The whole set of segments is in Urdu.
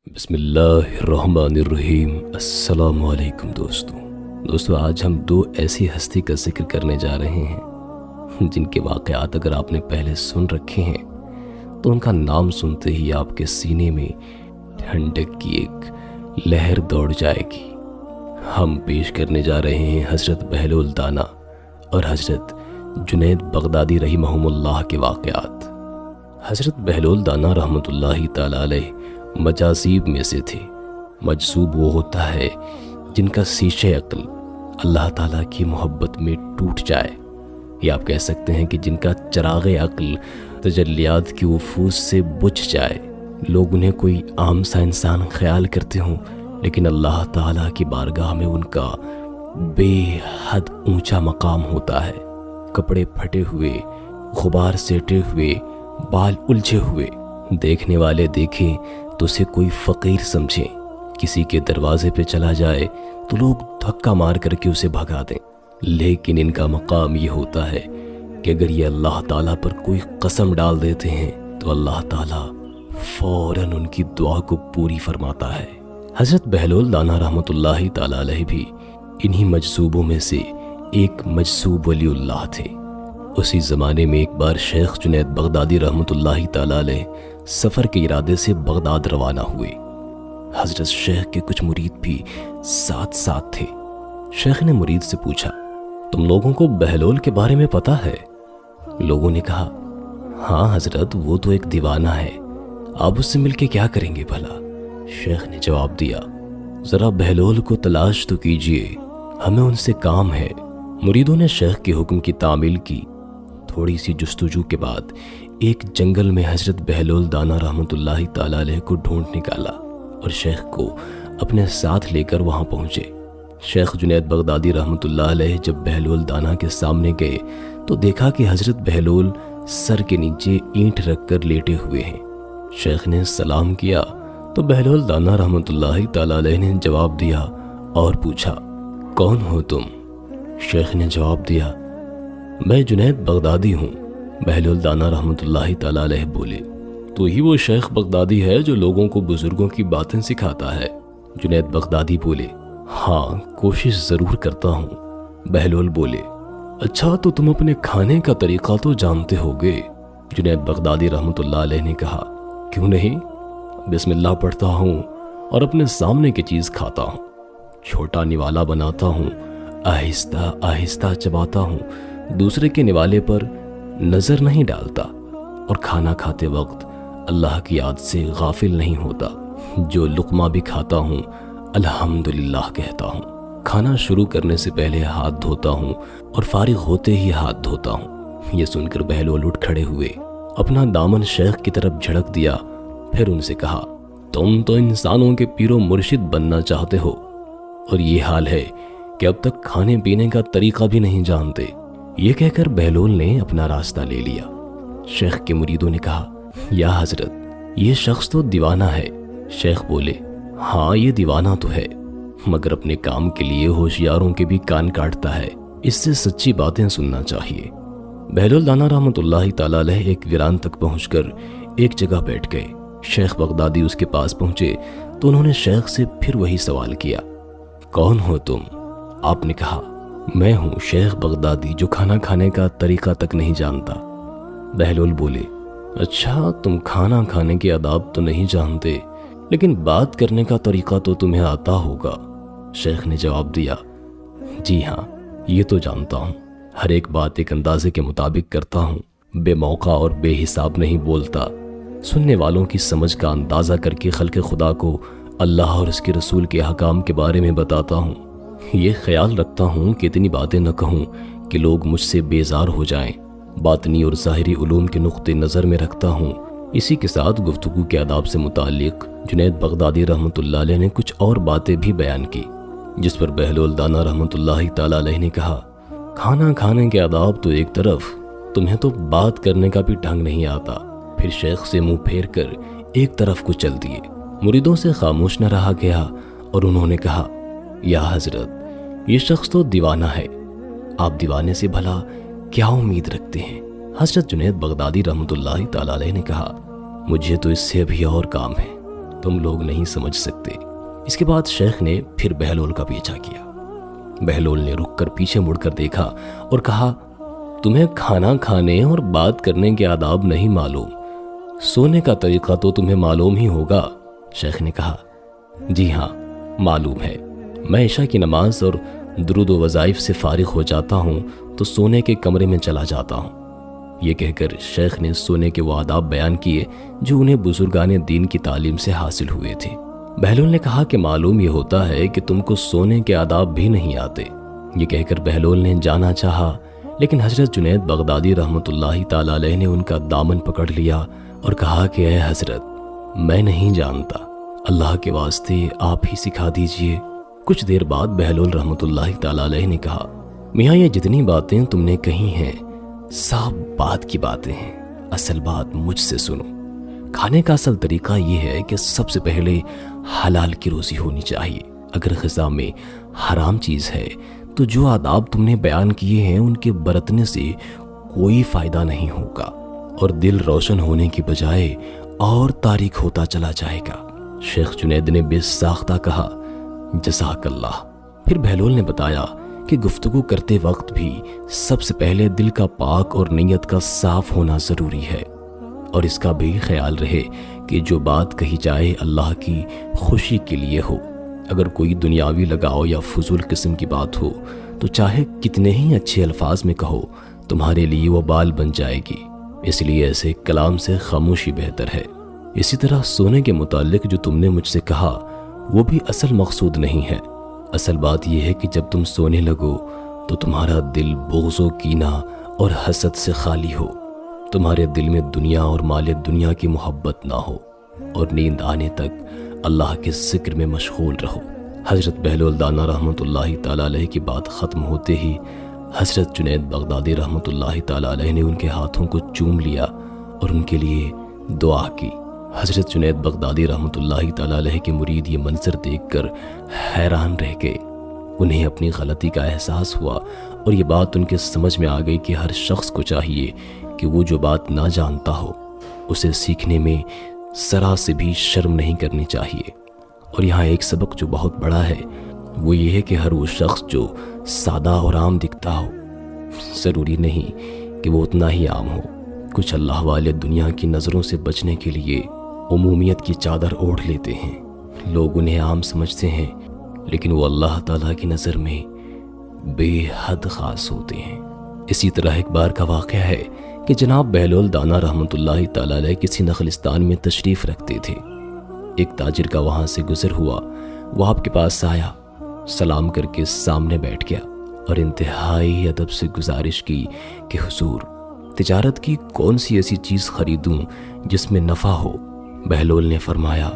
بسم اللہ الرحمن الرحیم۔ السلام علیکم دوستو آج ہم دو ایسی ہستی کا ذکر کرنے جا رہے ہیں جن کے واقعات اگر آپ نے پہلے سن رکھے ہیں تو ان کا نام سنتے ہی آپ کے سینے میں ٹھنڈک کی ایک لہر دوڑ جائے گی۔ ہم پیش کرنے جا رہے ہیں حضرت بہلول دانا اور حضرت جنید بغدادی رحمہم اللہ کے واقعات۔ حضرت بہلول دانا رحمۃ اللہ تعالی علیہ مجاذیب میں سے تھے۔ مجذوب وہ ہوتا ہے جن کا شیشہ عقل اللہ تعالیٰ کی محبت میں ٹوٹ جائے، یا آپ کہہ سکتے ہیں کہ جن کا چراغ عقل تجلیات کی وفوز سے بجھ جائے۔ لوگ انہیں کوئی عام سا انسان خیال کرتے ہوں، لیکن اللہ تعالیٰ کی بارگاہ میں ان کا بے حد اونچا مقام ہوتا ہے۔ کپڑے پھٹے ہوئے، غبار سیٹے ہوئے، بال الجھے ہوئے، دیکھنے والے دیکھیں تو اسے کوئی فقیر سمجھیں۔ کسی کے دروازے پہ چلا جائے تو لوگ دھکا مار کر کے اسے بھگا دیں، لیکن ان کا مقام یہ ہوتا ہے کہ اگر یہ اللہ تعالیٰ پر کوئی قسم ڈال دیتے ہیں تو اللہ تعالیٰ فوراً ان کی دعا کو پوری فرماتا ہے۔ حضرت بہلول دانا رحمۃ اللہ تعالی علیہ بھی انہی مجذوبوں میں سے ایک مجذوب ولی اللہ تھے۔ اسی زمانے میں ایک بار شیخ جنید بغدادی رحمۃ اللہ تعالی علیہ سفر کے ارادے سے بغداد روانہ ہوئے۔ حضرت شیخ کے کچھ مرید بھی ساتھ ساتھ تھے۔ شیخ نے مرید سے پوچھا، تم لوگوں کو بہلول کے بارے میں پتہ ہے؟ لوگوں نے کہا، ہاں حضرت، وہ تو ایک دیوانہ ہے، آپ اس سے مل کے کیا کریں گے بھلا؟ شیخ نے جواب دیا، ذرا بہلول کو تلاش تو کیجئے، ہمیں ان سے کام ہے۔ مریدوں نے شیخ کے حکم کی تعمیل کی۔ تھوڑی سی جستجو کے بعد ایک جنگل میں حضرت بہلول دانا رحمۃ اللہ تعالی علیہ کو ڈھونڈ نکالا اور شیخ کو اپنے ساتھ لے کر وہاں پہنچے۔ شیخ جنید بغدادی رحمۃ اللہ علیہ جب بہلول دانا کے سامنے گئے تو دیکھا کہ حضرت بہلول سر کے نیچے اینٹ رکھ کر لیٹے ہوئے ہیں۔ شیخ نے سلام کیا تو بہلول دانا رحمۃ اللہ تعالی علیہ نے جواب دیا اور پوچھا، کون ہو تم؟ شیخ نے جواب دیا، میں جنید بغدادی ہوں۔ بہلول دانا رحمۃ اللہ تعالی علیہ بولے، تو ہی وہ شیخ بغدادی ہے جو لوگوں کو بزرگوں کی باتیں سکھاتا ہے؟ جنید بغدادی بولے، ہاں، کوشش ضرور کرتا ہوں۔ بہلول بولے، اچھا تو تم اپنے کھانے کا طریقہ تو جانتے ہوگے؟ جنید بغدادی رحمۃ اللہ علیہ نے کہا، کیوں نہیں، بسم اللہ پڑھتا ہوں اور اپنے سامنے کی چیز کھاتا ہوں، چھوٹا نوالا بناتا ہوں، آہستہ آہستہ چباتا ہوں، دوسرے کے نوالے پر نظر نہیں ڈالتا، اور کھانا کھاتے وقت اللہ کی یاد سے غافل نہیں ہوتا۔ جو لقمہ بھی کھاتا ہوں الحمدللہ کہتا ہوں۔ کھانا شروع کرنے سے پہلے ہاتھ دھوتا ہوں اور فارغ ہوتے ہی ہاتھ دھوتا ہوں۔ یہ سن کر بہلول اٹھ کھڑے ہوئے، اپنا دامن شیخ کی طرف جھڑک دیا، پھر ان سے کہا، تم تو انسانوں کے پیر و مرشد بننا چاہتے ہو، اور یہ حال ہے کہ اب تک کھانے پینے کا طریقہ بھی نہیں جانتے۔ یہ کہہ کر بہلول نے اپنا راستہ لے لیا۔ شیخ کے مریدوں نے کہا، یا حضرت، یہ شخص تو دیوانہ ہے۔ شیخ بولے، ہاں یہ دیوانہ تو ہے، مگر اپنے کام کے لیے ہوشیاروں کے بھی کان کاٹتا ہے، اس سے سچی باتیں سننا چاہیے۔ بہلول دانا رحمۃ اللہ تعالی علیہ ایک ویران تک پہنچ کر ایک جگہ بیٹھ گئے۔ شیخ بغدادی اس کے پاس پہنچے تو انہوں نے شیخ سے پھر وہی سوال کیا، کون ہو تم؟ آپ نے کہا، میں ہوں شیخ بغدادی جو کھانا کھانے کا طریقہ تک نہیں جانتا۔ بہلول بولے، اچھا تم کھانا کھانے کے آداب تو نہیں جانتے، لیکن بات کرنے کا طریقہ تو تمہیں آتا ہوگا۔ شیخ نے جواب دیا، جی ہاں، یہ تو جانتا ہوں، ہر ایک بات ایک اندازے کے مطابق کرتا ہوں، بے موقع اور بے حساب نہیں بولتا، سننے والوں کی سمجھ کا اندازہ کر کے خلق خدا کو اللہ اور اس کے رسول کے احکام کے بارے میں بتاتا ہوں۔ یہ خیال رکھتا ہوں کہ اتنی باتیں نہ کہوں کہ لوگ مجھ سے بیزار ہو جائیں، باطنی اور ظاہری علوم کے نقطہ نظر میں رکھتا ہوں۔ اسی کے ساتھ گفتگو کے آداب سے متعلق جنید بغدادی رحمۃ اللہ علیہ نے کچھ اور باتیں بھی بیان کی، جس پر بہلول دانا رحمۃ اللہ تعالی علیہ نے کہا، کھانا کھانے کے آداب تو ایک طرف، تمہیں تو بات کرنے کا بھی ڈھنگ نہیں آتا۔ پھر شیخ سے منہ پھیر کر ایک طرف کو چل دیے۔ مریدوں سے خاموش نہ رہا گیا اور انہوں نے کہا، یا حضرت، یہ شخص تو دیوانہ ہے، آپ دیوانے سے بھلا کیا امید رکھتے ہیں؟ حضرت جنید بغدادی رحمۃ اللہ تعالی علیہ نے کہا، مجھے تو اس سے ابھی اور کام ہے، تم لوگ نہیں سمجھ سکتے۔ اس کے بعد شیخ نے پھر بہلول کا پیچھا کیا۔ بہلول نے رک کر پیچھے مڑ کر دیکھا اور کہا، تمہیں کھانا کھانے اور بات کرنے کے آداب نہیں معلوم، سونے کا طریقہ تو تمہیں معلوم ہی ہوگا۔ شیخ نے کہا، جی ہاں معلوم ہے، میں عشاء کی نماز اور درود و وظائف سے فارغ ہو جاتا ہوں تو سونے کے کمرے میں چلا جاتا ہوں۔ یہ کہہ کر شیخ نے سونے کے وہ آداب بیان کیے جو انہیں بزرگان دین کی تعلیم سے حاصل ہوئے تھے۔ بہلول نے کہا کہ معلوم یہ ہوتا ہے کہ تم کو سونے کے آداب بھی نہیں آتے۔ یہ کہہ کر بہلول نے جانا چاہا، لیکن حضرت جنید بغدادی رحمۃ اللہ تعالی علیہ نے ان کا دامن پکڑ لیا اور کہا کہ اے حضرت، میں نہیں جانتا، اللہ کے واسطے آپ ہی سکھا دیجئے۔ کچھ دیر بعد بہلول رحمۃ اللہ تعالی علیہ نے کہا، میاں یہ جتنی باتیں تم نے کہی ہیں صاف بات کی باتیں ہیں، اصل بات مجھ سے سنو۔ کھانے کا اصل طریقہ یہ ہے کہ سب سے پہلے حلال کی روزی ہونی چاہیے۔ اگر غذا میں حرام چیز ہے تو جو آداب تم نے بیان کیے ہیں ان کے برتنے سے کوئی فائدہ نہیں ہوگا، اور دل روشن ہونے کی بجائے اور تاریک ہوتا چلا جائے گا۔ شیخ جنید نے بے ساختہ کہا، جزاک اللہ۔ پھر بہلول نے بتایا کہ گفتگو کرتے وقت بھی سب سے پہلے دل کا پاک اور نیت کا صاف ہونا ضروری ہے، اور اس کا بھی خیال رہے کہ جو بات کہی جائے اللہ کی خوشی کے لیے ہو۔ اگر کوئی دنیاوی لگاؤ یا فضول قسم کی بات ہو تو چاہے کتنے ہی اچھے الفاظ میں کہو، تمہارے لیے وہ بال بن جائے گی۔ اس لیے ایسے کلام سے خاموشی بہتر ہے۔ اسی طرح سونے کے متعلق جو تم نے مجھ سے کہا وہ بھی اصل مقصود نہیں ہے۔ اصل بات یہ ہے کہ جب تم سونے لگو تو تمہارا دل بغض و کینہ اور حسد سے خالی ہو، تمہارے دل میں دنیا اور مال دنیا کی محبت نہ ہو، اور نیند آنے تک اللہ کے ذکر میں مشغول رہو۔ حضرت بہلول دانا رحمۃ اللہ تعالی علیہ کی بات ختم ہوتے ہی حضرت جنید بغدادی رحمۃ اللہ تعالی علیہ نے ان کے ہاتھوں کو چوم لیا اور ان کے لیے دعا کی۔ حضرت جنید بغدادی رحمۃ اللہ تعالی علیہ کے مرید یہ منظر دیکھ کر حیران رہ گئے۔ انہیں اپنی غلطی کا احساس ہوا اور یہ بات ان کے سمجھ میں آ گئی کہ ہر شخص کو چاہیے کہ وہ جو بات نہ جانتا ہو اسے سیکھنے میں ذرا سے بھی شرم نہیں کرنی چاہیے۔ اور یہاں ایک سبق جو بہت بڑا ہے وہ یہ ہے کہ ہر وہ شخص جو سادہ اور عام دکھتا ہو ضروری نہیں کہ وہ اتنا ہی عام ہو۔ کچھ اللہ والے دنیا کی نظروں سے بچنے کے لیے عمومیت کی چادر اوڑھ لیتے ہیں۔ لوگ انہیں عام سمجھتے ہیں لیکن وہ اللہ تعالیٰ کی نظر میں بے حد خاص ہوتے ہیں۔ اسی طرح ایک بار کا واقعہ ہے کہ جناب بہلول دانا رحمۃ اللہ تعالی علیہ کسی نخلستان میں تشریف رکھتے تھے۔ ایک تاجر کا وہاں سے گزر ہوا، وہ آپ کے پاس آیا، سلام کر کے سامنے بیٹھ گیا اور انتہائی ادب سے گزارش کی کہ حضور، تجارت کی کون سی ایسی چیز خریدوں جس میں نفع ہو؟ بہلول نے فرمایا،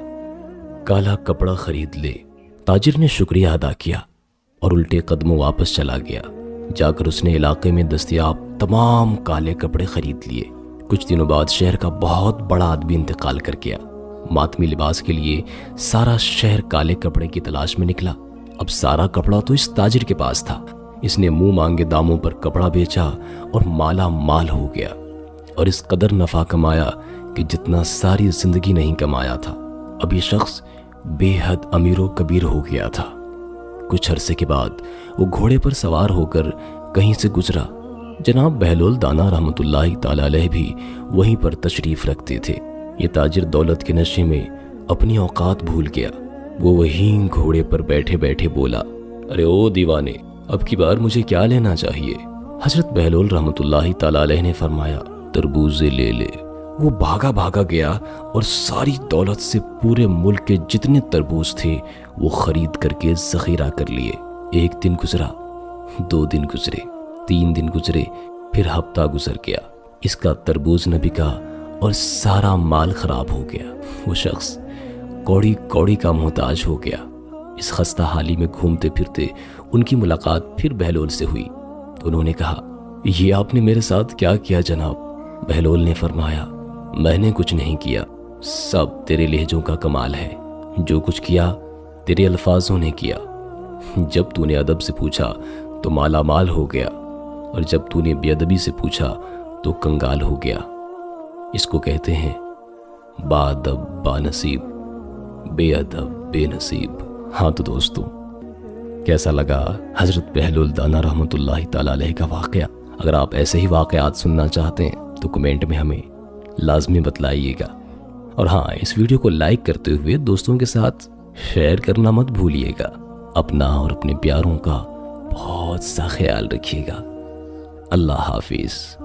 کالا کپڑا خرید لے۔ تاجر نے شکریہ ادا کیا اور الٹے قدموں واپس چلا گیا۔ جا کر اس نے علاقے میں دستیاب تمام کالے کپڑے خرید لیے۔ کچھ دنوں بعد شہر کا بہت بڑا آدمی انتقال کر گیا۔ ماتمی لباس کے لیے سارا شہر کالے کپڑے کی تلاش میں نکلا۔ اب سارا کپڑا تو اس تاجر کے پاس تھا۔ اس نے منہ مانگے داموں پر کپڑا بیچا اور مالا مال ہو گیا، اور اس قدر نفع کمایا کہ جتنا ساری زندگی نہیں کمایا تھا۔ اب یہ شخص بے حد امیر و کبیر ہو گیا تھا۔ کچھ عرصے کے بعد وہ گھوڑے پر سوار ہو کر کہیں سے گزرا۔ جناب بہلول دانا رحمۃ اللہ تعالی علیہ بھی وہیں پر تشریف رکھتے تھے۔ یہ تاجر دولت کے نشے میں اپنی اوقات بھول گیا۔ وہ وہیں گھوڑے پر بیٹھے بیٹھے بولا، ارے او دیوانے، اب کی بار مجھے کیا لینا چاہیے؟ حضرت بہلول رحمۃ اللہ تعالی علیہ نے فرمایا، تربوزے لے لے۔ وہ بھاگا بھاگا گیا اور ساری دولت سے پورے ملک کے جتنے تربوز تھے وہ خرید کر کے ذخیرہ کر لیے۔ ایک دن گزرا، 2 دن گزرے، 3 دن گزرے، پھر ہفتہ گزر گیا۔ اس کا تربوز نہ بکا اور سارا مال خراب ہو گیا۔ وہ شخص کوڑی کوڑی کا محتاج ہو گیا۔ اس خستہ حالی میں گھومتے پھرتے ان کی ملاقات پھر بہلول سے ہوئی۔ انہوں نے کہا، یہ آپ نے میرے ساتھ کیا کیا جناب؟ بہلول نے فرمایا، میں نے کچھ نہیں کیا، سب تیرے لہجوں کا کمال ہے۔ جو کچھ کیا تیرے الفاظوں نے کیا۔ جب تو نے ادب سے پوچھا تو مالا مال ہو گیا، اور جب تو نے بے ادبی سے پوچھا تو کنگال ہو گیا۔ اس کو کہتے ہیں با ادب با نصیب۔ بے ادب بے نصیب۔ ہاں تو دوستوں، کیسا لگا حضرت بہلول دانا رحمۃ اللہ تعالی علیہ کا واقعہ؟ اگر آپ ایسے ہی واقعات سننا چاہتے ہیں تو کمنٹ میں ہمیں لازمی بتلائیے گا، اور ہاں، اس ویڈیو کو لائک کرتے ہوئے دوستوں کے ساتھ شیئر کرنا مت بھولیے گا۔ اپنا اور اپنے پیاروں کا بہت سا خیال رکھیے گا۔ اللہ حافظ۔